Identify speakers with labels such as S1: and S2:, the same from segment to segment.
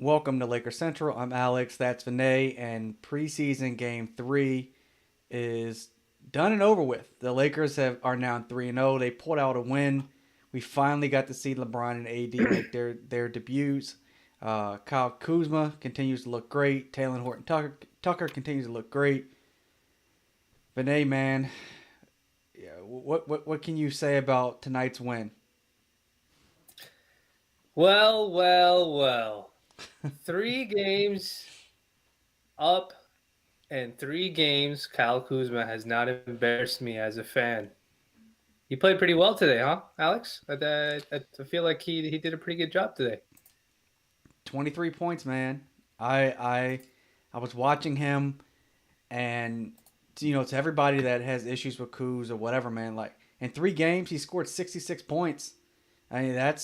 S1: Welcome to Laker Central. I'm Alex. That's Vinay. And preseason game 3 is done and over with. The Lakers are now 3-0. They pulled out a win. We finally got to see LeBron and AD make their debuts. Kyle Kuzma continues to look great. Taylor Horton Tucker continues to look great. Vinay, man, yeah, what can you say about tonight's win?
S2: Well. 3 games up and 3 games. Kyle Kuzma has not embarrassed me as a fan. He played pretty well today, huh, Alex? I feel like he did a pretty good job today.
S1: 23 points, man. I was watching him, and to everybody that has issues with Kuz or whatever, man, like in 3 games he scored 66 points. I mean,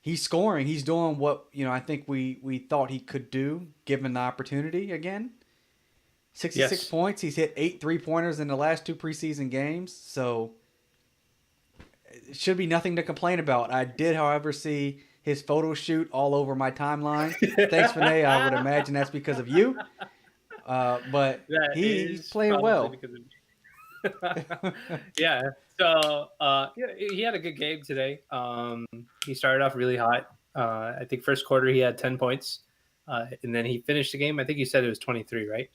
S1: he's scoring. He's doing what I think we thought he could do given the opportunity again. 66
S2: Yes.
S1: points. He's hit 8 3-pointers in the last 2 preseason games, so it should be nothing to complain about. I did, however, see his photo shoot all over my timeline. Thanks, Vinay. I would imagine that's because of you. But
S2: That
S1: he's
S2: is
S1: playing
S2: probably
S1: well.
S2: because of me. Yeah. So yeah, he had a good game today. He started off really hot. I think first quarter he had 10 points, and then he finished the game. I think you said it was 23, right?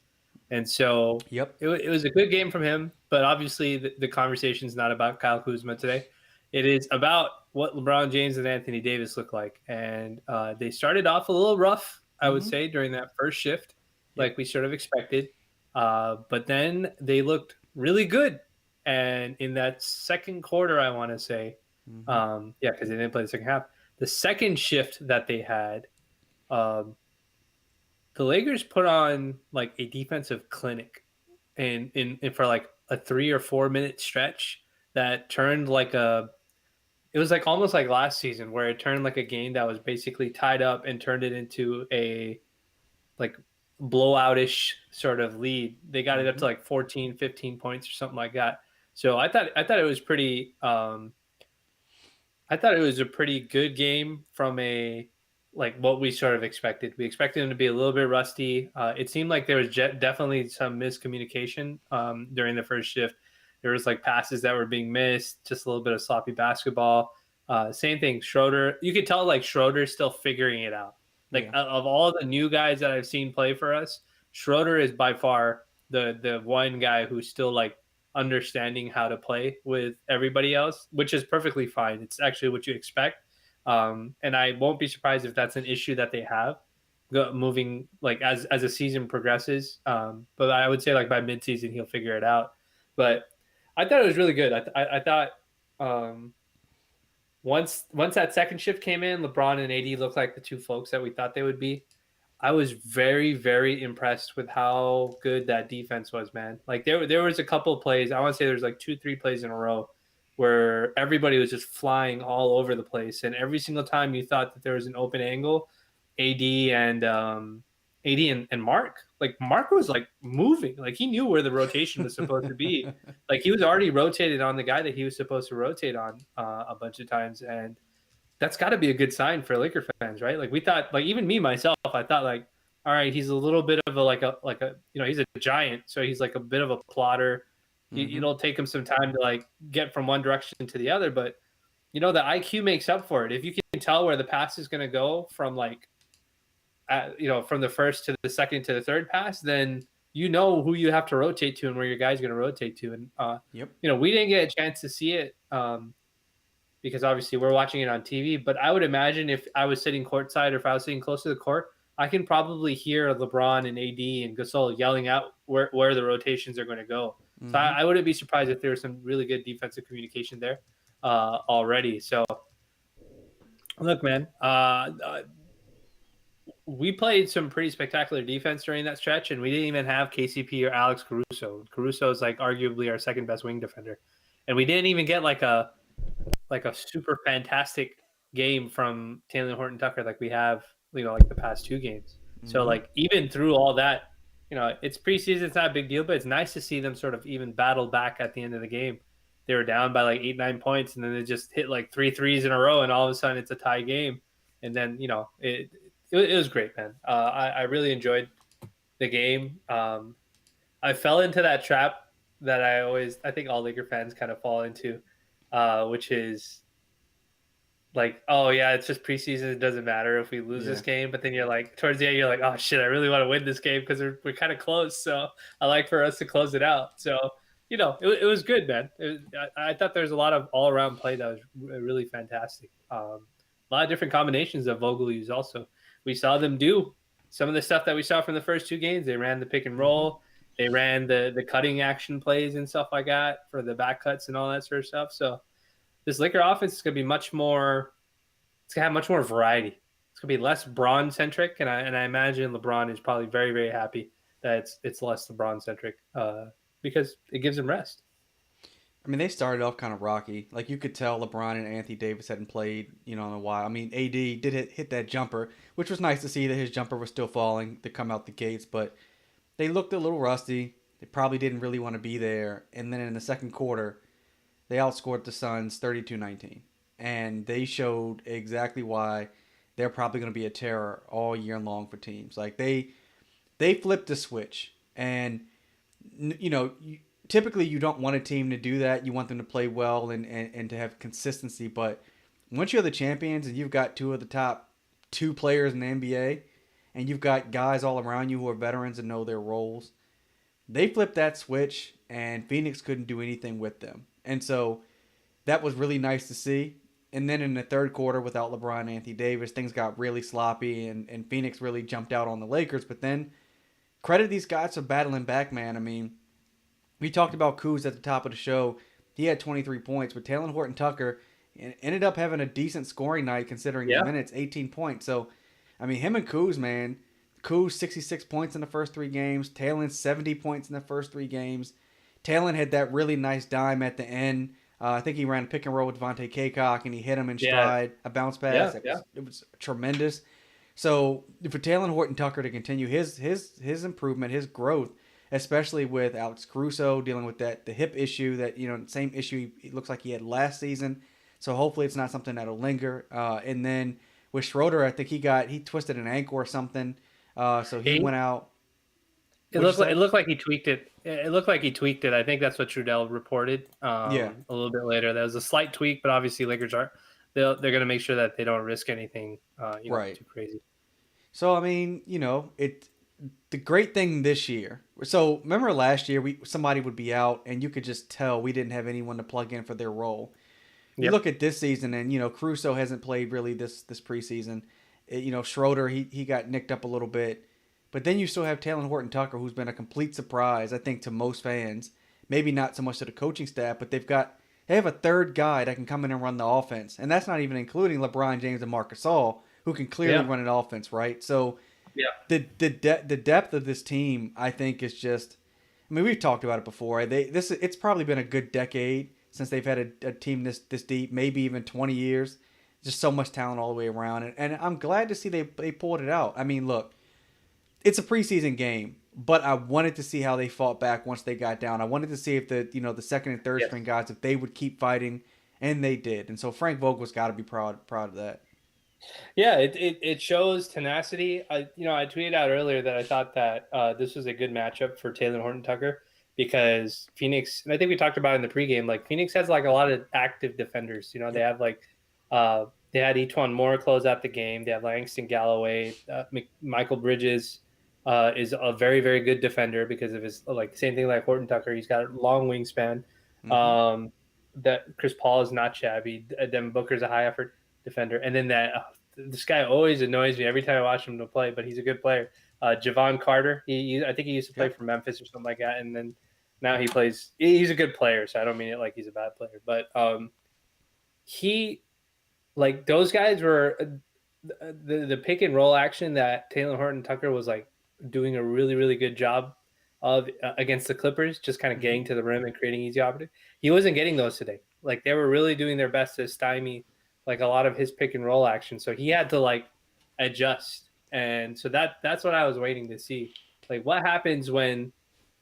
S2: And so
S1: Yep.
S2: it was a good game from him. But obviously the conversation is not about Kyle Kuzma today. It is about what LeBron James and Anthony Davis look like. And they started off a little rough, I would
S1: Mm-hmm.
S2: say, during that first shift,
S1: Yep.
S2: like we sort of expected. But then they looked really good. And in that second quarter, I want to say,
S1: Mm-hmm.
S2: yeah, because they didn't play the second half. The second shift that they had, um, the Lakers put on like a defensive clinic, and in for like a 3 or 4 minute stretch that turned like a. It was like almost like last season where it turned like a game that was basically tied up and turned it into a like blowoutish sort of lead. They got it up
S1: Mm-hmm.
S2: to like 14, 15 points or something like that. So I thought it was pretty I thought it was a pretty good game from a like what we sort of expected. We expected him to be a little bit rusty. It seemed like there was definitely some miscommunication during the first shift. There was like passes that were being missed, just a little bit of sloppy basketball. Same thing, Schroeder. You could tell like Schroeder's still figuring it out. Like
S1: Yeah.
S2: of all the new guys that I've seen play for us, Schroeder is by far the one guy who's still like understanding how to play with everybody else, which is perfectly fine. It's actually what you expect. And I won't be surprised if that's an issue that they have moving like as a season progresses. But I would say like by midseason he'll figure it out. But I thought it was really good. I thought um, once that second shift came in, LeBron and AD looked like the two folks that we thought they would be. I was very, very impressed with how good that defense was, man. Like there was a couple of plays. I want to say there's like 2, 3 plays in a row where everybody was just flying all over the place, and every single time you thought that there was an open angle, AD and AD and Mark, like Mark was like moving, like he knew where the rotation was supposed to be. Like he was already rotated on the guy that he was supposed to rotate on a bunch of times, and that's got to be a good sign for Laker fans, right? Like we thought, like even me myself, I thought like, all right, he's a little bit of a he's a giant, so he's like a bit of a plotter.
S1: Mm-hmm.
S2: It'll take him some time to like get from one direction to the other, but the IQ makes up for it. If you can tell where the pass is going to go from like, from the first to the second to the third pass, then you know who you have to rotate to and where your guy's going to rotate to. And
S1: Yep.
S2: we didn't get a chance to see it. Because obviously we're watching it on TV. But I would imagine if I was sitting courtside or if I was sitting close to the court, I can probably hear LeBron and AD and Gasol yelling out where the rotations are going to go. So
S1: Mm-hmm.
S2: I wouldn't be surprised if there was some really good defensive communication there already. So look, man, we played some pretty spectacular defense during that stretch, and we didn't even have KCP or Alex Caruso. Caruso is like arguably our second best wing defender, and we didn't even get like a super fantastic game from Taylor Horton Tucker like we have, like the past 2 games. So
S1: Mm-hmm.
S2: like even through all that, it's preseason, it's not a big deal, but it's nice to see them sort of even battle back at the end of the game. They were down by like 8, 9 points, and then they just hit like 3 threes in a row, and all of a sudden it's a tie game. And then it was great, man. I really enjoyed the game. I fell into that trap that I think all Laker fans kind of fall into, which is like, oh yeah, it's just preseason. It doesn't matter if we lose this
S1: Yeah.
S2: game. But then you're like, towards the end, you're like, oh shit, I really want to win this game because we're kind of close. So I like for us to close it out. So it was good, man. I thought there was a lot of all around play that was really fantastic. A lot of different combinations that Vogel used. Also, we saw them do some of the stuff that we saw from the first two games. They ran the pick and
S1: Hmm.
S2: roll. They ran the cutting action plays and stuff like that for the back cuts and all that sort of stuff. So this Laker offense is going to be much more. It's going to have much more variety. It's going to be less Braun centric, and I imagine LeBron is probably very very happy that it's less LeBron centric because it gives him rest.
S1: I mean, they started off kind of rocky. Like you could tell LeBron and Anthony Davis hadn't played, in a while. I mean, AD did hit that jumper, which was nice to see that his jumper was still falling to come out the gates, but they looked a little rusty. They probably didn't really want to be there. And then in the second quarter, they outscored the Suns 32-19. And they showed exactly why they're probably going to be a terror all year long for teams. Like they flipped the switch, and typically you don't want a team to do that. You want them to play well and to have consistency. But once you're the champions and you've got two of the top two players in the NBA, and you've got guys all around you who are veterans and know their roles, they flipped that switch, and Phoenix couldn't do anything with them. And so that was really nice to see. And then in the third quarter, without LeBron and Anthony Davis, things got really sloppy, and Phoenix really jumped out on the Lakers. But then credit these guys for battling back, man. I mean, we talked about Kuz at the top of the show. He had 23 points, but Taylor Horton Tucker ended up having a decent scoring night considering the
S2: Yeah,
S1: minutes, 18 points. So, I mean, him and Kuz, man. Kuz 66 points in the first three games. Taylor 70 points in the first three games. Taylor had that really nice dime at the end. I think he ran pick and roll with Devontae Kaycock, and he hit him in
S2: yeah,
S1: stride, a bounce pass.
S2: yeah,
S1: It
S2: yeah.
S1: was tremendous. So for Taylor Horton Tucker to continue his improvement, his growth, especially with Alex Caruso dealing with the hip issue that same issue it looks like he had last season. So hopefully it's not something that'll linger. And then with Schroeder, I think he twisted an ankle or something. So he
S2: He,
S1: went out. What'd you
S2: it
S1: say?
S2: looked like he tweaked it. It looked like he tweaked it. I think that's what Trudell reported
S1: Yeah,
S2: a little bit later. That was a slight tweak, but obviously Lakers are they're going to make sure that they don't risk anything,
S1: right.
S2: too crazy.
S1: So I mean, the great thing this year. So remember last year, somebody would be out, and you could just tell we didn't have anyone to plug in for their role. You
S2: Yep.
S1: look at this season, and Caruso hasn't played really this preseason. Schroeder he got nicked up a little bit, but then you still have Taylor Horton Tucker, who's been a complete surprise, I think, to most fans. Maybe not so much to the coaching staff, but they have a third guy that can come in and run the offense, and that's not even including LeBron James and Marc Gasol, who can clearly
S2: Yeah.
S1: run an offense, right? So
S2: Yeah.
S1: the depth of this team, I think, is just. I mean, we've talked about it before. It's probably been a good decade since they've had a team this deep, maybe even 20 years. Just so much talent all the way around, and I'm glad to see they pulled it out. I mean, look, it's a preseason game, but I wanted to see how they fought back once they got down. I wanted to see if the second and third
S2: Yes.
S1: string guys, if they would keep fighting, and they did. And so Frank Vogel's got to be proud of that.
S2: Yeah, it shows tenacity. I tweeted out earlier that I thought that this was a good matchup for Taylor Horton Tucker because Phoenix, and I think we talked about it in the pregame, like Phoenix has like a lot of active defenders. They
S1: Yep.
S2: have they had Etwan Moore close out the game. They have Langston Galloway, Michael Bridges is a very very good defender because of his like same thing like Horton Tucker. He's got a long wingspan.
S1: Mm-hmm.
S2: Um, that Chris Paul is not shabby. Devin Booker's a high effort defender, and then this guy always annoys me every time I watch him to play, but he's a good player. Javon Carter, I think he used to play
S1: Yep.
S2: for Memphis or something like that, and then now he plays. He's a good player, so I don't mean it like he's a bad player, but he like those guys were the pick and roll action that Taylor Horton Tucker was like doing a really really good job of against the Clippers, just kind of
S1: Mm-hmm.
S2: getting to the rim and creating easy opportunity. He wasn't getting those today. Like they were really doing their best to stymie like a lot of his pick and roll action. So he had to like adjust, and so that's what I was waiting to see. Like what happens when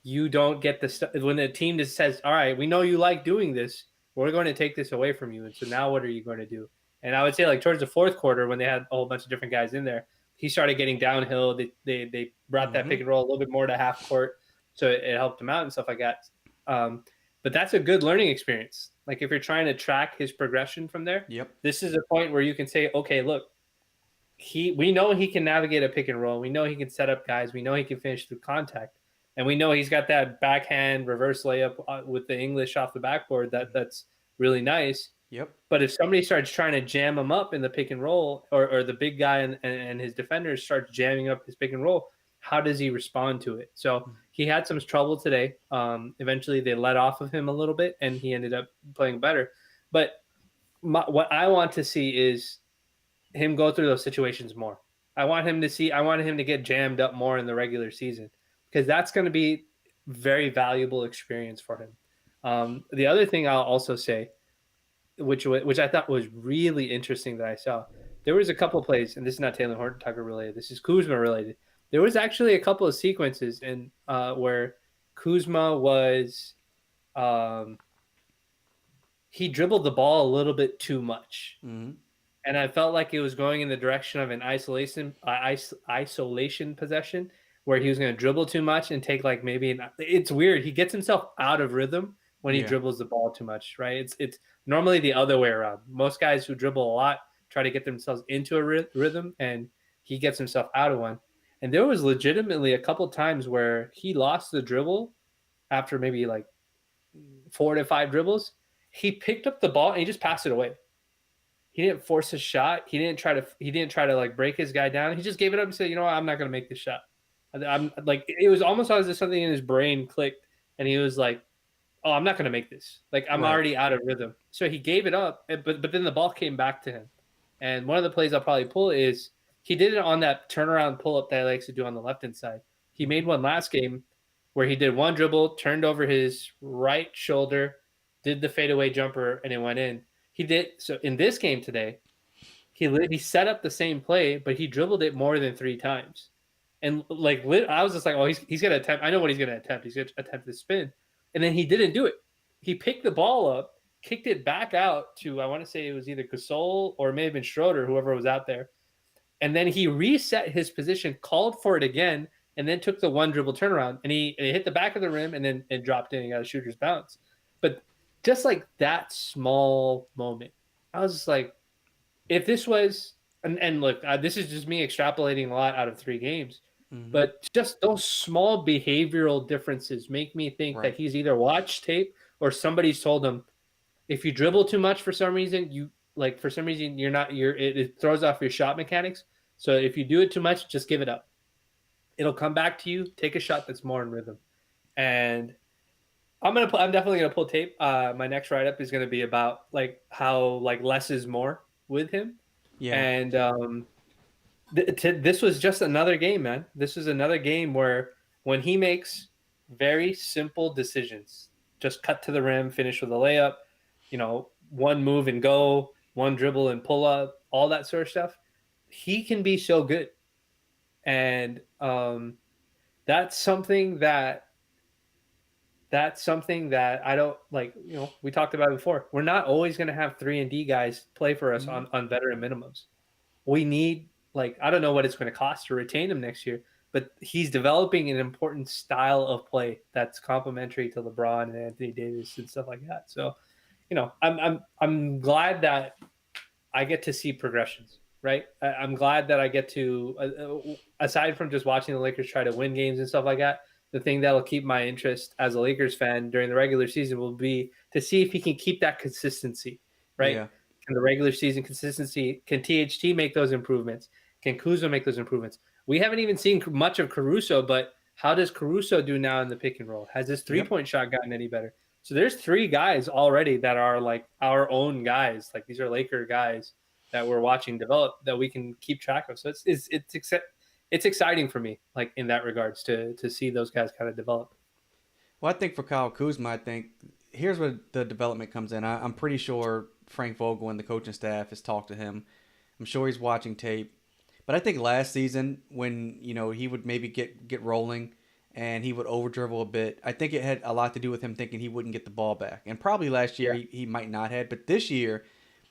S2: you don't get the stuff when the team just says, "All right, we know you like doing this. We're going to take this away from you." And so now what are you going to do? And I would say like towards the fourth quarter when they had a whole bunch of different guys in there, he started getting downhill. They brought that pick
S1: Mm-hmm.
S2: and roll a little bit more to half court, so it helped him out and stuff like that. But that's a good learning experience. Like if you're trying to track his progression from there,
S1: Yep.
S2: this is a point where you can say, okay, look, we know he can navigate a pick and roll. We know he can set up guys. We know he can finish through contact, and we know he's got that backhand reverse layup with the English off the backboard that's really nice.
S1: Yep.
S2: But if somebody starts trying to jam him up in the pick and roll, or the big guy and his defenders starts jamming up his pick and roll, how does he respond to it? So he had some trouble today. Eventually, they let off of him a little bit, and he ended up playing better. But what I want to see is him go through those situations more. I want him to get jammed up more in the regular season because that's going to be very valuable experience for him. The other thing I'll also say, which I thought was really interesting that I saw, there was a couple of plays, and this is not Taylor Horton Tucker related. This is Kuzma related. There was actually a couple of sequences in where Kuzma was he dribbled the ball a little bit too much.
S1: Mm-hmm.
S2: And I felt like it was going in the direction of an isolation possession where he was going to dribble too much and take like it's weird. He gets himself out of rhythm when he
S1: Yeah.
S2: dribbles the ball too much, right? It's normally the other way around. Most guys who dribble a lot try to get themselves into a rhythm, and he gets himself out of one. And there was legitimately a couple times where he lost the dribble after maybe like 4 to 5 dribbles. He picked up the ball and he just passed it away. He didn't force his shot. He didn't try to like break his guy down. He just gave it up and said, you know what, I'm not going to make this shot. I'm like, it was almost as if something in his brain clicked and he was like, oh, I'm not going to make this. Like I'm
S1: Right.
S2: already out of rhythm. So he gave it up, but then the ball came back to him. And one of the plays I'll probably pull is he did it on that turnaround pull up that he likes to do on the left hand side. He made one last game where he did one dribble, turned over his right shoulder, did the fadeaway jumper, and it went in. He did so in this game today. He set up the same play, but he dribbled it more than 3 times. And like I was just like, oh, he's gonna attempt. I know what he's gonna attempt. He's gonna attempt the spin, and then he didn't do it. He picked the ball up, kicked it back out to I want to say it was either Gasol or it may have been Schroeder, whoever was out there, and then he reset his position, called for it again, and then took the one dribble turnaround, and it hit the back of the rim, and then it dropped in and got a shooter's bounce. But just like that small moment, I was just like, if this was, and look, this is just me extrapolating a lot out of 3 games,
S1: Mm-hmm.
S2: but just those small behavioral differences make me think that
S1: Right.
S2: he's either watched tape or somebody's told him, if you dribble too much for some reason, it throws off your shot mechanics. So if you do it too much, just give it up. It'll come back to you. Take a shot that's more in rhythm. And I'm definitely gonna pull tape. My next write up is gonna be about like how like less is more with him.
S1: Yeah.
S2: And this was just another game, man. This is another game where when he makes very simple decisions, just cut to the rim, finish with a layup, one move and go, one dribble and pull up, all that sort of stuff. He can be so good, and that's something that I don't like. We talked about it before. We're not always going to have 3-and-D guys play for us
S1: Mm-hmm.
S2: on veteran minimums. We need, like, I don't know what it's going to cost to retain him next year, but he's developing an important style of play that's complementary to LeBron and Anthony Davis and stuff like that. So, I'm glad that I get to see progressions, right? I'm glad that I get to, aside from just watching the Lakers try to win games and stuff like that, the thing that'll keep my interest as a Lakers fan during the regular season will be to see if he can keep that consistency, right?
S1: Yeah.
S2: Can the regular season consistency, can THT make those improvements? Can Kuzma make those improvements? We haven't even seen much of Caruso, but how does Caruso do now in the pick and roll? Has his
S1: Yep.
S2: three-point shot gotten any better? So there's 3 guys already that are like our own guys. Like these are Laker guys that we're watching develop that we can keep track of. So it's exciting for me, like in that regards, to see those guys kind of develop.
S1: Well, I think for Kyle Kuzma, here's where the development comes in. I'm pretty sure Frank Vogel and the coaching staff has talked to him. I'm sure he's watching tape. But I think last season when he would maybe get rolling and he would over dribble a bit, I think it had a lot to do with him thinking he wouldn't get the ball back. And probably last year
S2: Yeah.
S1: he might not have. But this year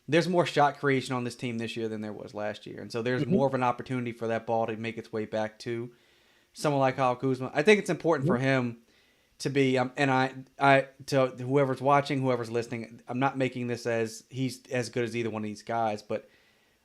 S1: there's more shot creation on this team this year than there was last year, and so there's
S2: Mm-hmm.
S1: more of an opportunity for that ball to make its way back to someone like Kyle Kuzma. I think it's important for him to be, and I to whoever's watching, whoever's listening, I'm not making this as he's as good as either one of these guys, but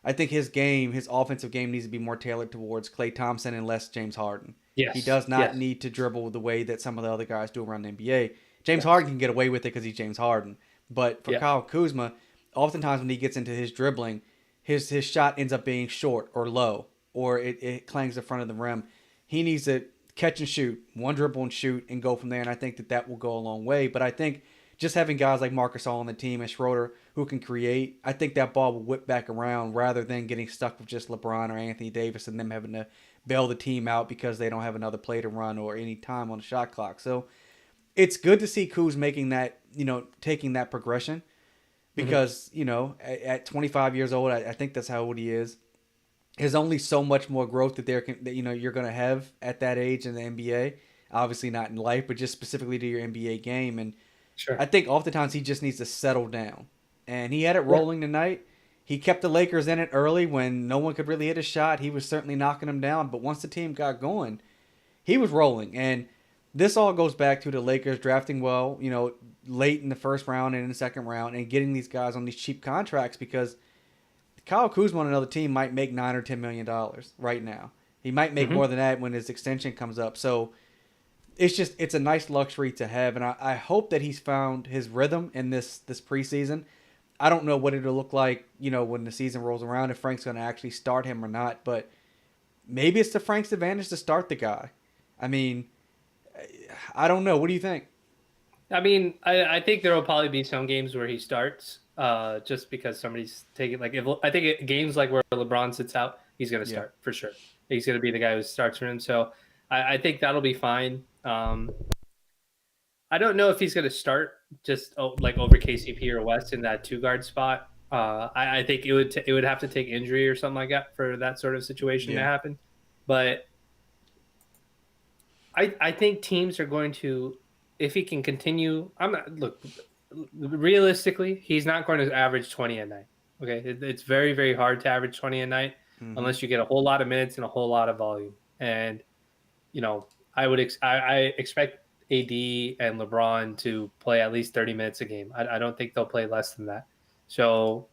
S1: I think his game, his offensive game, needs to be more tailored towards Klay Thompson and less James Harden. He
S2: Yes.
S1: does not
S2: Yes.
S1: need to dribble the way that some of the other guys do around the NBA. James
S2: Yes.
S1: Harden can get away with it because he's James Harden, but for
S2: Yeah.
S1: Kyle Kuzma, oftentimes when he gets into his dribbling, his shot ends up being short or low, or it clangs the front of the rim. He needs to catch and shoot, one dribble and shoot, and go from there. And I think that that will go a long way. But I think just having guys like Marcus All on the team and Schroeder who can create, I think that ball will whip back around rather than getting stuck with just LeBron or Anthony Davis and them having to bail the team out because they don't have another play to run or any time on the shot clock. So it's good to see Kuz making that, taking that progression
S2: Mm-hmm.
S1: because, at 25 years old, I think that's how old he is. There's only so much more growth that you're going to have at that age in the NBA. Obviously not in life, but just specifically to your NBA game. And I
S2: Sure.
S1: think oftentimes he just needs to settle down. And he had it
S2: Yeah.
S1: rolling tonight. He kept the Lakers in it early when no one could really hit a shot. He was certainly knocking them down. But once the team got going, he was rolling. And this all goes back to the Lakers drafting well, late in the first round and in the second round and getting these guys on these cheap contracts because Kyle Kuzma on another team might make $9 or $10 million right now. He might make
S2: Mm-hmm.
S1: more than that when his extension comes up. So it's a nice luxury to have, and I hope that he's found his rhythm in this preseason. I don't know what it'll look like, when the season rolls around if Frank's going to actually start him or not, but maybe it's to Frank's advantage to start the guy. I mean, I don't know. What do you think?
S2: I mean, I think there will probably be some games where he starts, just because somebody's taking like if I think games like where LeBron sits out, he's going to
S1: Yeah.
S2: start for sure. He's going to be the guy who starts for him. So I think that'll be fine. I don't know if he's going to start just like over KCP or West in that two guard spot. I think it would have to take injury or something like that for that sort of situation to
S1: Yeah.
S2: happen. But I think teams are going to, if he can continue. I'm not look realistically, he's not going to average 20 a night. Okay, it's very very hard to average 20 a night
S1: Mm-hmm.
S2: unless you get a whole lot of minutes and a whole lot of volume. And I expect AD and LeBron to play at least 30 minutes a game. I don't think they'll play less than that. So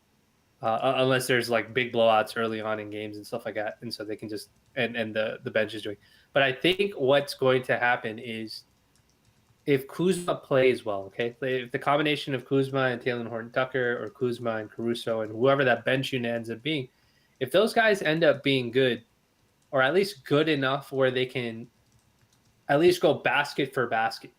S2: unless there's like big blowouts early on in games and stuff like that, and so they can just and the bench is doing. But I think what's going to happen is if Kuzma plays well, okay, if the combination of Kuzma and Taylor Horton Tucker or Kuzma and Caruso and whoever that bench unit ends up being, if those guys end up being good or at least good enough where they can at least go basket for basket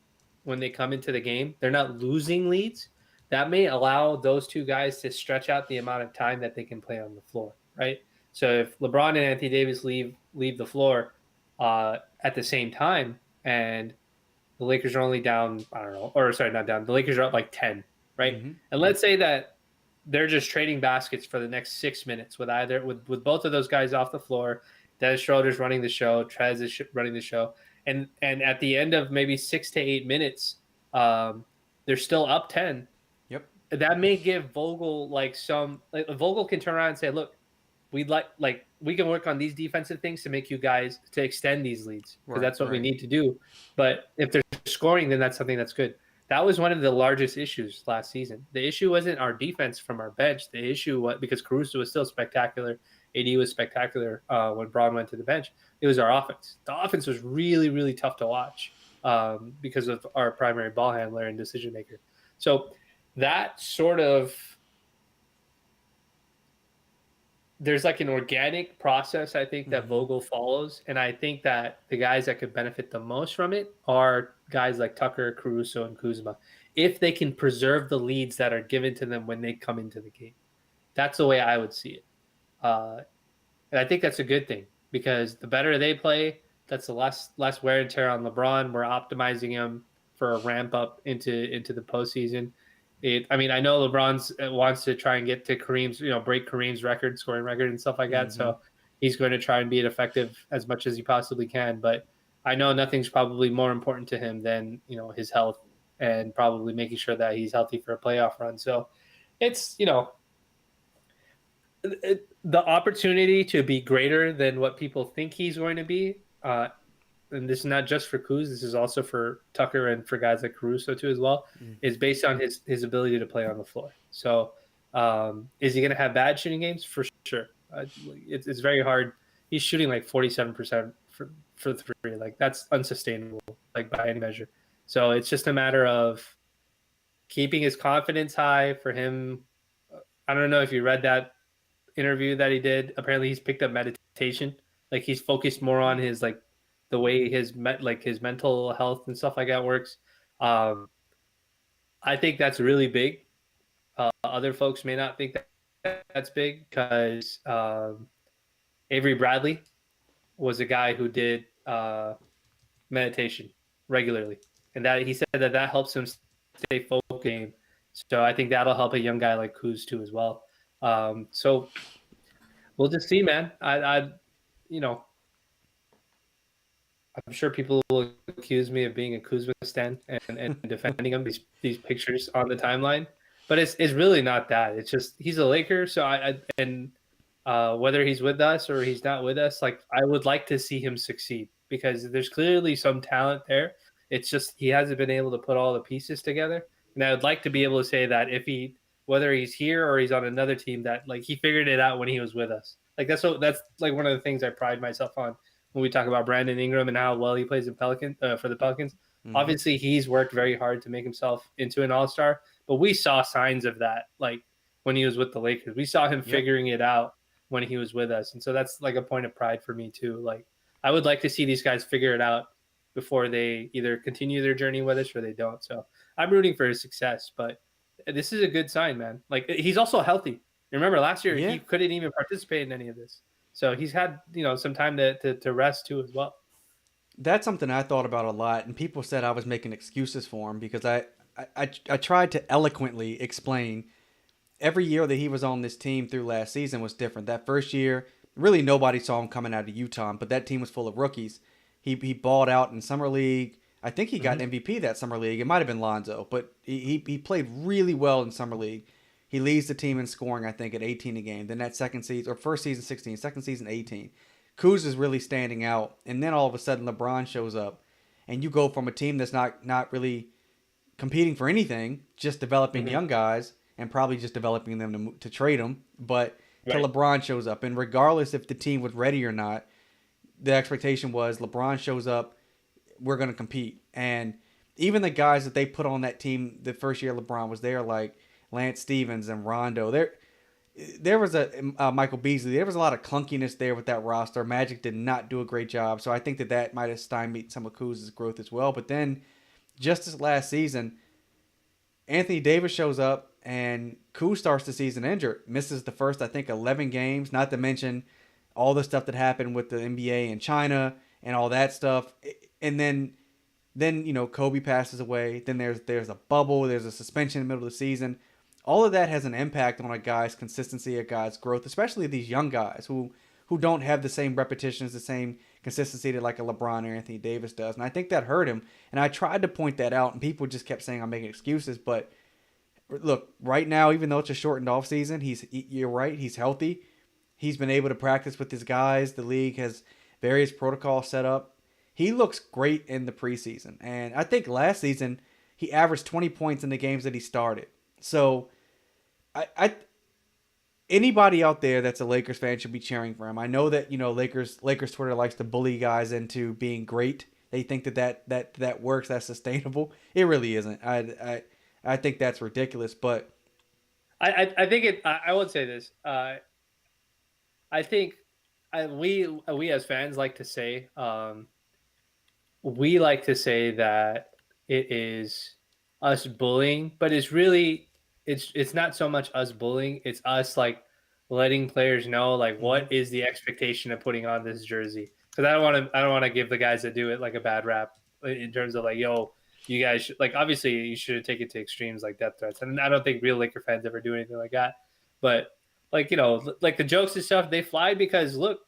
S2: when they come into the game, they're not losing leads. That may allow those two guys to stretch out the amount of time that they can play on the floor, right? So if LeBron and Anthony Davis leave the floor at the same time, and the Lakers are only down, I don't know, or sorry, not down. The Lakers are up like 10, right?
S1: Mm-hmm.
S2: And let's say that they're just trading baskets for the next 6 minutes with both of those guys off the floor. Dennis Schroeder's running the show. Trez is running the show, and at the end of maybe 6 to 8 minutes, they're still up 10.
S1: Yep.
S2: That may give Vogel Vogel can turn around and say, "Look, we'd like we can work on these defensive things to make you guys to extend these leads because
S1: Right.
S2: that's what we
S1: Right.
S2: need to do. But if they're scoring, then that's something that's good." That was one of the largest issues last season. The issue wasn't our defense from our bench. The issue was because Caruso was still spectacular. AD was spectacular when Braun went to the bench. It was our offense. The offense was really, really tough to watch because of our primary ball handler and decision maker. So that sort of there's like an organic process I think that
S1: Mm-hmm.
S2: Vogel follows, and I think that the guys that could benefit the most from it are guys like Tucker, Caruso, and Kuzma, if they can preserve the leads that are given to them when they come into the game. That's the way I would see it, and I think that's a good thing because the better they play, that's the less wear and tear on LeBron. We're optimizing him for a ramp up into the postseason. I mean, I know LeBron's wants to try and get to Kareem's, break Kareem's record, scoring record, and stuff like that.
S1: Mm-hmm.
S2: So he's going to try and be it effective as much as he possibly can. But I know nothing's probably more important to him than his health and probably making sure that he's healthy for a playoff run. So it's The opportunity to be greater than what people think he's going to be, and this is not just for Kuz, this is also for Tucker and for guys like Caruso too as well,
S1: Mm.
S2: is based on his ability to play on the floor. So, is he going to have bad shooting games? For sure. It's very hard. He's shooting like 47% for three. Like that's unsustainable, like by any measure. So it's just a matter of keeping his confidence high for him. I don't know if you read that interview that he did. Apparently, he's picked up meditation. Like he's focused more on his like the way his mental health and stuff like that works. Um, I think that's really big. Other folks may not think that that's big because Avery Bradley was a guy who did meditation regularly, and that he said that helps him stay focused. So I think that'll help a young guy like Kuz too as well. So we'll just see, man. You know, I'm sure people will accuse me of being a Kuzma stan and defending him these pictures on the timeline, but it's really not that. It's just he's a Laker, so whether he's with us or he's not with us, like I would like to see him succeed because there's clearly some talent there. It's just he hasn't been able to put all the pieces together, and I would like to be able to say that if he whether he's here or he's on another team that like he figured it out when he was with us. Like that's like one of the things I pride myself on when we talk about Brandon Ingram and how well he plays in for the Pelicans.
S1: Mm-hmm.
S2: Obviously, he's worked very hard to make himself into an All Star, but we saw signs of that, like when he was with the Lakers. We saw him figuring it out when he was with us, and so that's like a point of pride for me too. Like I would like to see these guys figure it out before they either continue their journey with us or they don't. So I'm rooting for his success, but this is a good sign, man. Like he's also healthy. Remember last year
S1: Yeah.
S2: he couldn't even participate in any of this. So he's had, some time to rest too as well.
S1: That's something I thought about a lot, and people said I was making excuses for him because I tried to eloquently explain every year that he was on this team through last season was different. That first year, really nobody saw him coming out of Utah, but that team was full of rookies. He balled out in summer league. I think he got MVP that summer league. It might have been Lonzo, but he played really well in summer league. He leads the team in scoring, I think, at 18 a game. Then that second season, or first season 16, second season 18. Kuz is really standing out, and then all of a sudden LeBron shows up, and you go from a team that's not really competing for anything, just developing
S2: Mm-hmm.
S1: young guys and probably just developing them to trade them, but till
S2: Right.
S1: LeBron shows up, and regardless if the team was ready or not, the expectation was LeBron shows up, we're going to compete. And even the guys that they put on that team the first year LeBron was there, like Lance Stevens and Rondo, there was a Michael Beasley. There was a lot of clunkiness there with that roster. Magic did not do a great job, so I think that might have stymied some of Kuz's growth as well. But then, just this last season, Anthony Davis shows up and Kuz starts the season injured, misses the first I think 11 games. Not to mention all the stuff that happened with the NBA in China and all that stuff. And then Kobe passes away. Then there's a bubble. There's a suspension in the middle of the season. All of that has an impact on a guy's consistency, a guy's growth, especially these young guys who don't have the same repetitions, the same consistency that like a LeBron or Anthony Davis does. And I think that hurt him. And I tried to point that out, and people just kept saying I'm making excuses. But look, right now, even though it's a shortened off season, you're right. He's healthy. He's been able to practice with his guys. The league has various protocols set up. He looks great in the preseason, and I think last season he averaged 20 points in the games that he started. So, I anybody out there that's a Lakers fan should be cheering for him. I know that Lakers Twitter likes to bully guys into being great. They think that works, that's sustainable. It really isn't. I think that's ridiculous. But
S2: I think it. I would say this. I think we as fans like to say we like to say that it is us bullying, but it's not so much us bullying. It's us like letting players know like
S1: mm-hmm,
S2: what is the expectation of putting on this jersey. Because I don't want to give the guys that do it like a bad rap in terms of like, yo, you guys should, like obviously you shouldn't take it to extremes like death threats, and I don't think real Laker fans ever do anything like that. But like like the jokes and stuff, they fly because look,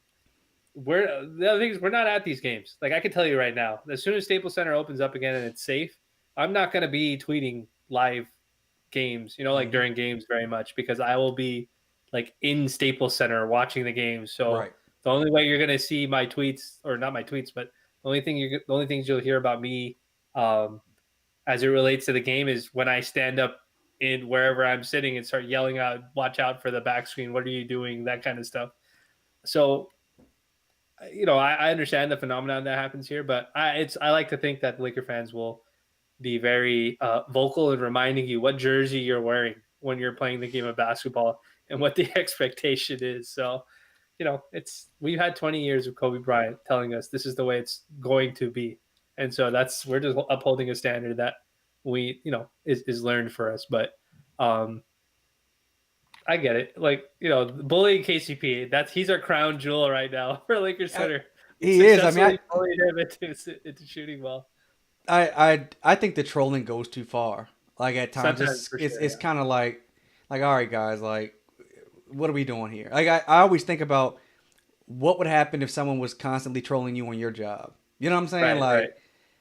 S2: the other thing is we're not at these games. Like I can tell you right now, as soon as Staples Center opens up again and it's safe, I'm not going to be tweeting live games, like
S1: mm-hmm.
S2: during games very much because I will be like in Staples Center watching the game. So
S1: Right.
S2: the only way you're gonna see my tweets, or not my tweets, but the only things you'll hear about me, um, as it relates to the game, is when I stand up in wherever I'm sitting and start yelling out, "Watch out for the back screen! What are you doing?" That kind of stuff. So I understand the phenomenon that happens here, but I like to think that Laker fans will be very vocal in reminding you what jersey you're wearing when you're playing the game of basketball and what the expectation is. So, it's we've had 20 years of Kobe Bryant telling us this is the way it's going to be, and so we're just upholding a standard that is learned for us. But um, I get it. Like, bullying KCP, he's our crown jewel right now for Lakers
S1: I,
S2: Twitter. We
S1: he is. I mean,
S2: successfully bullied him into shooting well.
S1: I think the trolling goes too far. Like at times,
S2: Sometimes for sure,
S1: it's
S2: yeah.
S1: kind of like all right, guys, like what are we doing here? Like I always think about what would happen if someone was constantly trolling you on your job. You know what I'm saying?
S2: Right, right.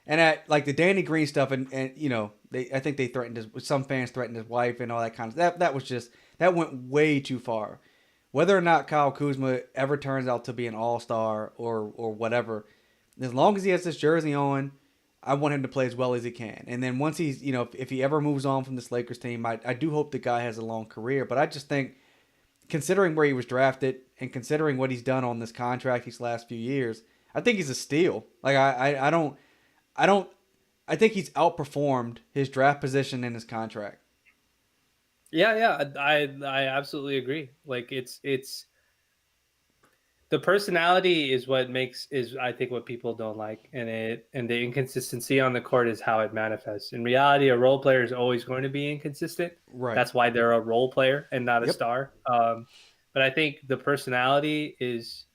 S1: And at like the Danny Green stuff, and I think they threatened some fans threatened his wife and all that kind of that was just that went way too far. Whether or not Kyle Kuzma ever turns out to be an all star or whatever, as long as he has this jersey on, I want him to play as well as he can. And then once he's if he ever moves on from this Lakers team, I do hope the guy has a long career. But I just think considering where he was drafted and considering what he's done on this contract these last few years, I think he's a steal. Like I don't I think he's outperformed his draft position in his contract.
S2: Yeah, yeah. I absolutely agree. Like it's the personality is what makes is I think what people don't like, and the inconsistency on the court is how it manifests. In reality, a role player is always going to be inconsistent.
S1: Right.
S2: That's why they're a role player and not a
S1: Yep.
S2: star. But I think the personality is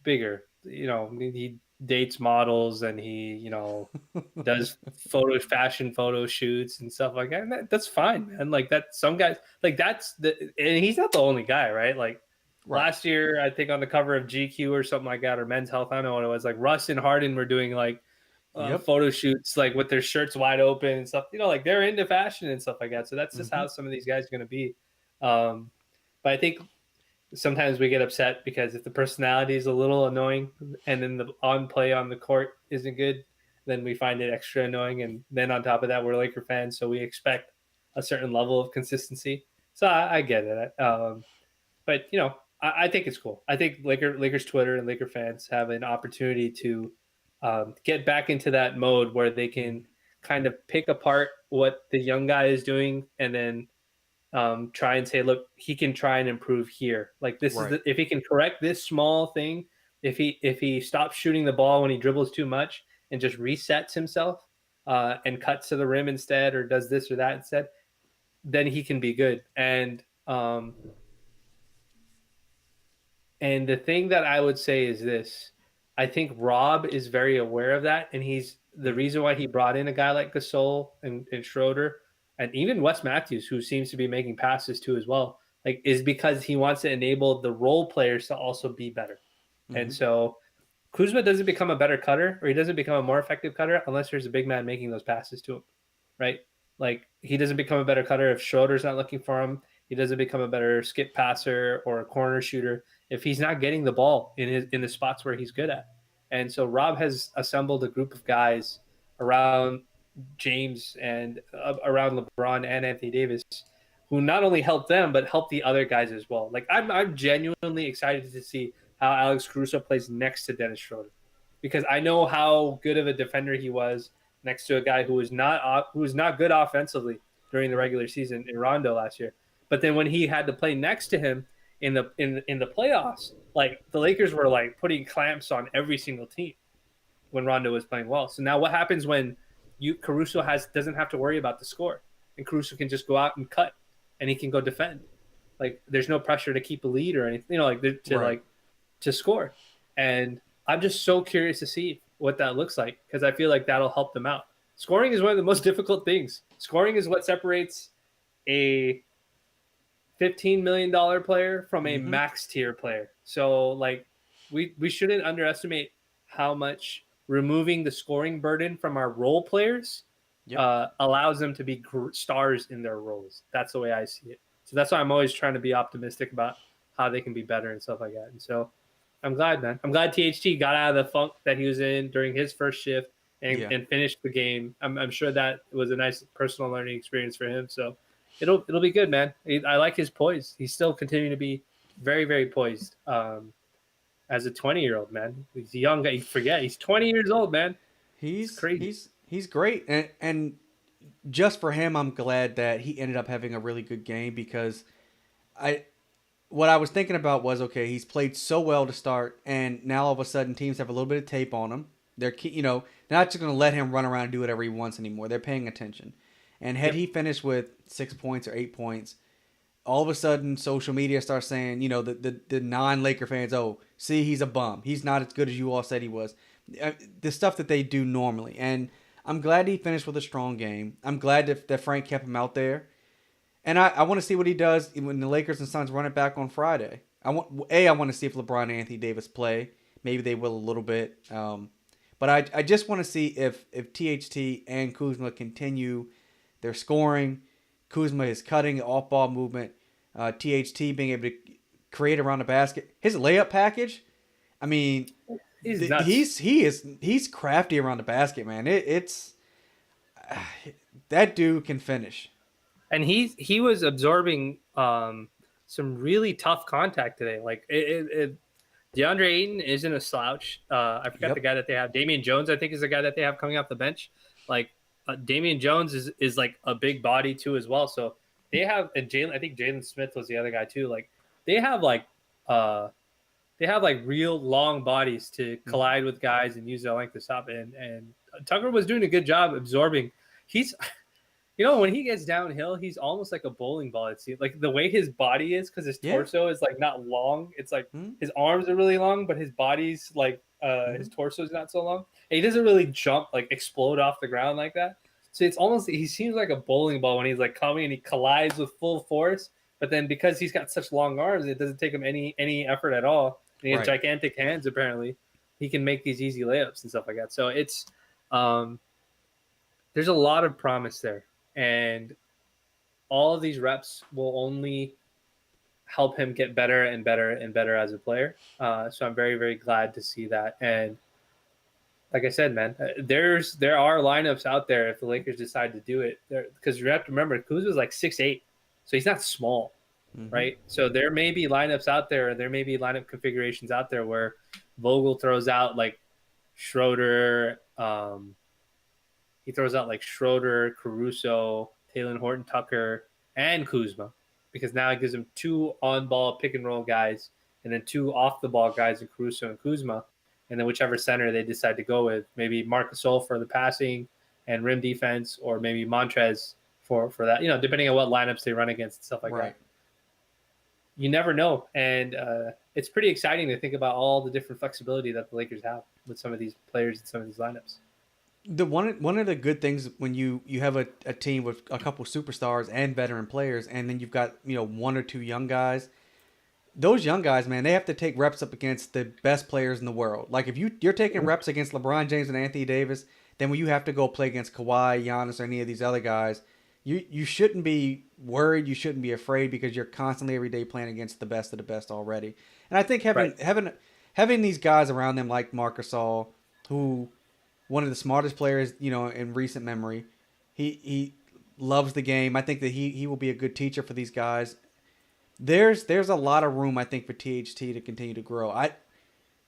S2: bigger. He dates models, and he does fashion photo shoots and stuff like that. And that's fine, man. Like that, some guys like and he's not the only guy, right? Like
S1: Right.
S2: last year, I think on the cover of GQ or something like that, or Men's Health, I don't know what it was. Like Russ and Harden were doing like
S1: Yep.
S2: photo shoots, like with their shirts wide open and stuff. Like they're into fashion and stuff like that. So that's just
S1: Hmm.
S2: how some of these guys are going to be. Um, but I think sometimes we get upset because if the personality is a little annoying and then the on play on the court isn't good, then we find it extra annoying. And then on top of that, we're Laker fans, so we expect a certain level of consistency. So I get it. But I think it's cool. I think Lakers Twitter and Laker fans have an opportunity to get back into that mode where they can kind of pick apart what the young guy is doing, and then try and say, look, he can try and improve here. Like
S1: Right.
S2: if he can correct this small thing, if he stops shooting the ball when he dribbles too much and just resets himself and cuts to the rim instead, or does this or that instead, then he can be good. And the thing that I would say is this: I think Rob is very aware of that, and he's the reason why he brought in a guy like Gasol and Schroeder, and even Wes Matthews, who seems to be making passes too as well. Like, is because he wants to enable the role players to also be better. And
S1: Hmm.
S2: so Kuzma doesn't become a better cutter, or he doesn't become a more effective cutter unless there's a big man making those passes to him, right? Like he doesn't become a better cutter if Schroeder's not looking for him. He doesn't become a better skip passer or a corner shooter if he's not getting the ball in the spots where he's good at. And so Rob has assembled a group of guys around James and around LeBron and Anthony Davis who not only help them but help the other guys as well. Like I'm genuinely excited to see how Alex Caruso plays next to Dennis Schroeder, because I know how good of a defender he was next to a guy who was not good offensively during the regular season in Rondo last year. But then when he had to play next to him in the playoffs, like the Lakers were like putting clamps on every single team when Rondo was playing well. So now what happens when Caruso doesn't have to worry about the score, and Caruso can just go out and cut, and he can go defend. Like there's no pressure to keep a lead or anything,
S1: Right.
S2: to score. And I'm just so curious to see what that looks like, because I feel like that'll help them out. Scoring is one of the most difficult things. Scoring is what separates a $15 million player from a
S1: Hmm.
S2: max tier player. So like we shouldn't underestimate how much removing the scoring burden from our role players
S1: Yep.
S2: allows them to be stars in their roles. That's the way I see it. So that's why I'm always trying to be optimistic about how they can be better and stuff like that. And so I'm glad, man. I'm glad THT got out of the funk that he was in during his first shift
S1: Yeah.
S2: and finished the game. I'm sure that was a nice personal learning experience for him. So it'll be good, man. I like his poise. He's still continuing to be very, very poised. As a 20-year-old, man. He's a young guy. You forget he's 20 years old, man. It's
S1: He's
S2: crazy.
S1: he's he's great, and just for him, I'm glad that he ended up having a really good game because I what I was thinking about was okay, he's played so well to start, and now all of a sudden teams have a little bit of tape on him. They're not just going to let him run around and do whatever he wants anymore. They're paying attention. And had
S2: Yep.
S1: he finished with 6 points or 8 points, all of a sudden social media starts saying, the non-Laker fans, oh, see, he's a bum. He's not as good as you all said he was. The stuff that they do normally. And I'm glad he finished with a strong game. I'm glad that Frank kept him out there. And I want to see what he does when the Lakers and Suns run it back on Friday. I want to see if LeBron and Anthony Davis play. Maybe they will a little bit. But I just want to see if THT and Kuzma continue their scoring. Kuzma is cutting off ball movement. THT being able to create around the basket. His layup package. I mean,
S2: He's nuts.
S1: he's crafty around the basket, man. It's that dude can finish.
S2: And he was absorbing some really tough contact today. Like DeAndre Ayton isn't a slouch. I forgot the
S1: Yep.
S2: guy that they have. Damian Jones, I think, is the guy that they have coming off the bench. Like Damian Jones is like a big body too as well. So they have, and Jalen. I think Jalen Smith was the other guy too. Like they have like uh they have like real long bodies to collide with guys and use their length to stop. And Tucker was doing a good job absorbing. He's when he gets downhill, he's almost like a bowling ball. It's like the way his body is, because his
S1: Yeah.
S2: torso is like not long. It's like
S1: Mm-hmm.
S2: his arms are really long, but his body's like his torso is not so long. And he doesn't really jump, like explode off the ground like that. So it's almost, he seems like a bowling ball when he's like coming and he collides with full force. But then because he's got such long arms, it doesn't take him any effort at all. And he has
S1: Right.
S2: gigantic hands. Apparently, he can make these easy layups and stuff like that. So it's there's a lot of promise there. And all of these reps will only help him get better and better and better as a player. So I'm very, very glad to see that. And like I said, man, there are lineups out there if the Lakers decide to do it. Because you have to remember, Kuz was like 6'8", so he's not small,
S1: Mm-hmm.
S2: right? So there may be lineups out there. There may be lineup configurations out there where Vogel throws out like Schroeder. He throws out like Schroeder, Caruso, Taylor Horton Tucker, and Kuzma, because now it gives him two on-ball pick and roll guys and then two off-the-ball guys in Caruso and Kuzma, and then whichever center they decide to go with, maybe Marc Gasol for the passing and rim defense, or maybe Montrez for that, depending on what lineups they run against and stuff like
S1: Right.
S2: that. You never know, and it's pretty exciting to think about all the different flexibility that the Lakers have with some of these players and some of these lineups.
S1: The one of the good things when you have a team with a couple superstars and veteran players, and then you've got one or two young guys. Those young guys, man, they have to take reps up against the best players in the world. Like if you're taking reps against LeBron James and Anthony Davis, then when you have to go play against Kawhi, Giannis, or any of these other guys, you shouldn't be worried. You shouldn't be afraid because you're constantly every day playing against the best of the best already. And I think
S2: Right.
S1: having these guys around them like Marc Gasol, who one of the smartest players, in recent memory. He loves the game. I think that he will be a good teacher for these guys. There's a lot of room I think for THT to continue to grow.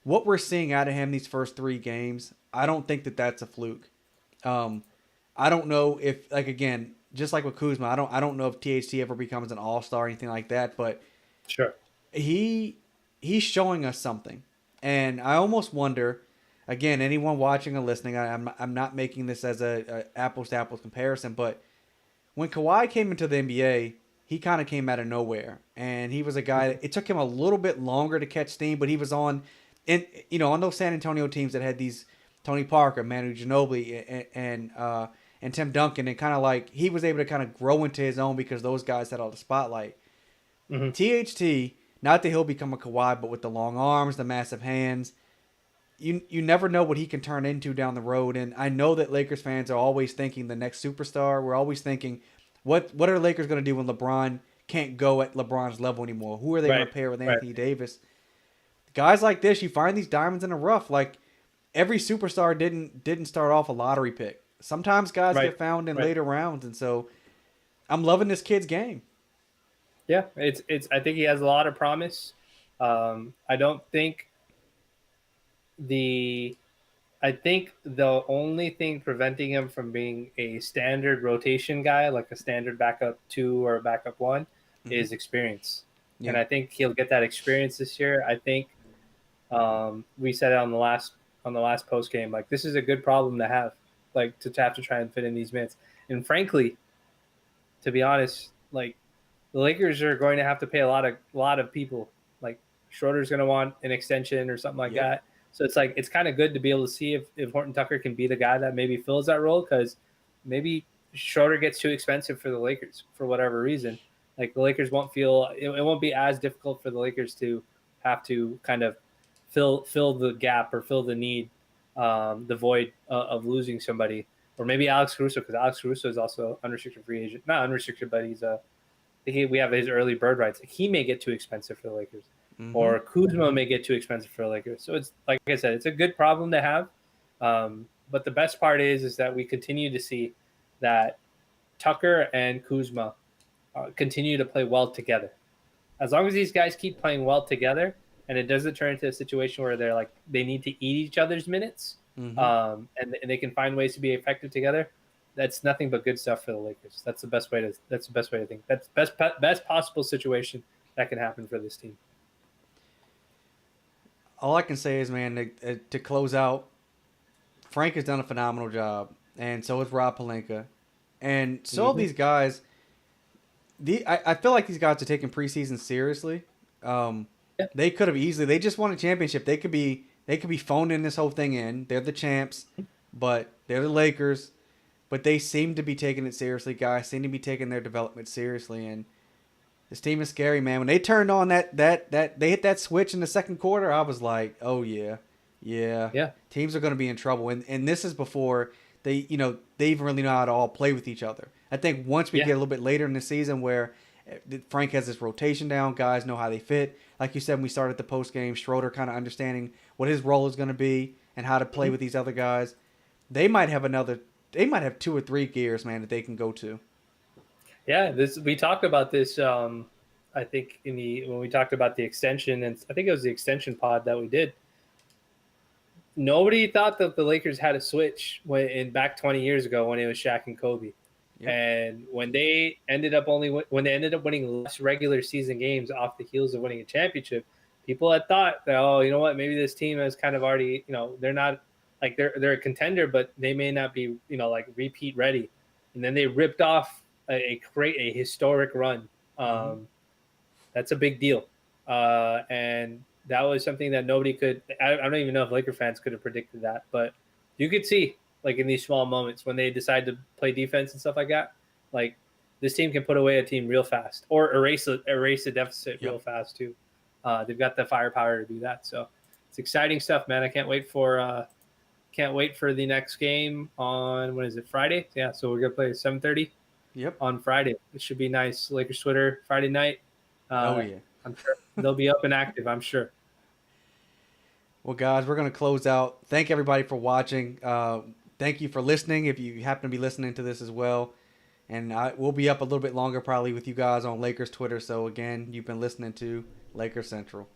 S1: What we're seeing out of him these first 3 games, I don't think that that's a fluke. I don't know if, like, again, just like with Kuzma, I don't know if THT ever becomes an all-star or anything like that, but
S2: Sure.
S1: he's showing us something. And I almost wonder, again, anyone watching or listening, I'm not making this as a apples to apples comparison, but when Kawhi came into the NBA, he kind of came out of nowhere, and he was a guy. It took him a little bit longer to catch steam, but he was on those San Antonio teams that had these Tony Parker, Manu Ginobili, and Tim Duncan, and kind of like he was able to kind of grow into his own because those guys had all the spotlight.
S2: Mm-hmm.
S1: THT, not that he'll become a Kawhi, but with the long arms, the massive hands, you never know what he can turn into down the road. And I know that Lakers fans are always thinking the next superstar. We're always thinking, what are the Lakers going to do when LeBron can't go at LeBron's level anymore. Who are they going
S2: Right.
S1: to pair with
S2: Right.
S1: Anthony Davis? Guys like this, you find these diamonds in the rough. Like every superstar didn't start off a lottery pick. Sometimes guys
S2: Right.
S1: get found in
S2: Right.
S1: later rounds, and so I'm loving this kid's game.
S2: Yeah. It's. I think he has a lot of promise. I don't think the. I think the only thing preventing him from being a standard rotation guy, like a standard backup 2 or a backup 1,
S1: Hmm.
S2: is experience. And
S1: Yeah.
S2: I think he'll get that experience this year. I think we said it on the last post game. Like this is a good problem to have, like to have to try and fit in these minutes. And frankly, to be honest, like the Lakers are going to have to pay a lot of people. Like Schroeder's going to want an extension or something like
S1: Yep.
S2: that. So it's like it's kind of good to be able to see if Horton Tucker can be the guy that maybe fills that role because maybe Schroeder gets too expensive for the Lakers for whatever reason. Like the Lakers won't feel it won't be as difficult for the Lakers to have to kind of fill the gap or fill the need, the void of losing somebody, or maybe Alex Caruso because Alex Caruso is also unrestricted free agent, not unrestricted, but he's a we have his early bird rights. He may get too expensive for the Lakers,
S1: Hmm.
S2: or Kuzma may get too expensive for the Lakers. So it's like I said, it's a good problem to have. But the best part is that we continue to see that Tucker and Kuzma continue to play well together. As long as these guys keep playing well together, and it doesn't turn into a situation where they're like they need to eat each other's minutes,
S1: Hmm.
S2: and they can find ways to be effective together. That's nothing but good stuff for the Lakers. That's the best way to. That's the best way to think. That's best possible situation that can happen for this team.
S1: All I can say is, man, to close out, Frank has done a phenomenal job, and so has Rob Pelinka, and so have
S2: Mm-hmm.
S1: these guys. I feel like these guys are taking preseason seriously. Um,
S2: Yeah.
S1: they could have easily. They just won a championship. They could be phoning this whole thing in. They're the champs, but they're the Lakers. But they seem to be taking it seriously. Guys seem to be taking their development seriously, and this team is scary, man. When they turned on that they hit that switch in the second quarter, I was like, oh yeah, yeah.
S2: Yeah.
S1: Teams are going to be in trouble, and this is before they even really know how to all play with each other. I think once we
S2: Yeah.
S1: get a little bit later in the season where Frank has this rotation down, guys know how they fit. Like you said, when we started the post game, Schroeder kind of understanding what his role is going to be and how to play
S2: Mm-hmm.
S1: with these other guys. They might have another. They might have two or three gears, man, that they can go to.
S2: Yeah. This we talked about this. I think in the when we talked about the extension, and I think it was the extension pod that we did. Nobody thought that the Lakers had a switch in back 20 years ago when it was Shaq and Kobe.
S1: Yep.
S2: And when they ended up winning less regular season games off the heels of winning a championship, people had thought that, oh, you know what, maybe this team has kind of already, they're not like they're a contender, but they may not be, like repeat ready. And then they ripped off a historic run.
S1: Mm-hmm.
S2: That's a big deal. And that was something that nobody could. I don't even know if Laker fans could have predicted that, but you could see like in these small moments when they decide to play defense and stuff like that, like this team can put away a team real fast or erase a deficit real
S1: Yep.
S2: fast too. They've got the firepower to do that. So it's exciting stuff, man. I can't wait for the next game on when is it Friday? Yeah, so we're gonna play at 7:30
S1: Yep.
S2: on Friday. It should be nice. Lakers Twitter Friday night.
S1: Oh
S2: Uh,
S1: yeah.
S2: I'm sure they'll be up and active. I'm sure.
S1: Well, guys, we're going to close out. Thank everybody for watching. Thank you for listening if you happen to be listening to this as well. And we'll be up a little bit longer probably with you guys on Lakers Twitter. So, again, you've been listening to Lakers Central.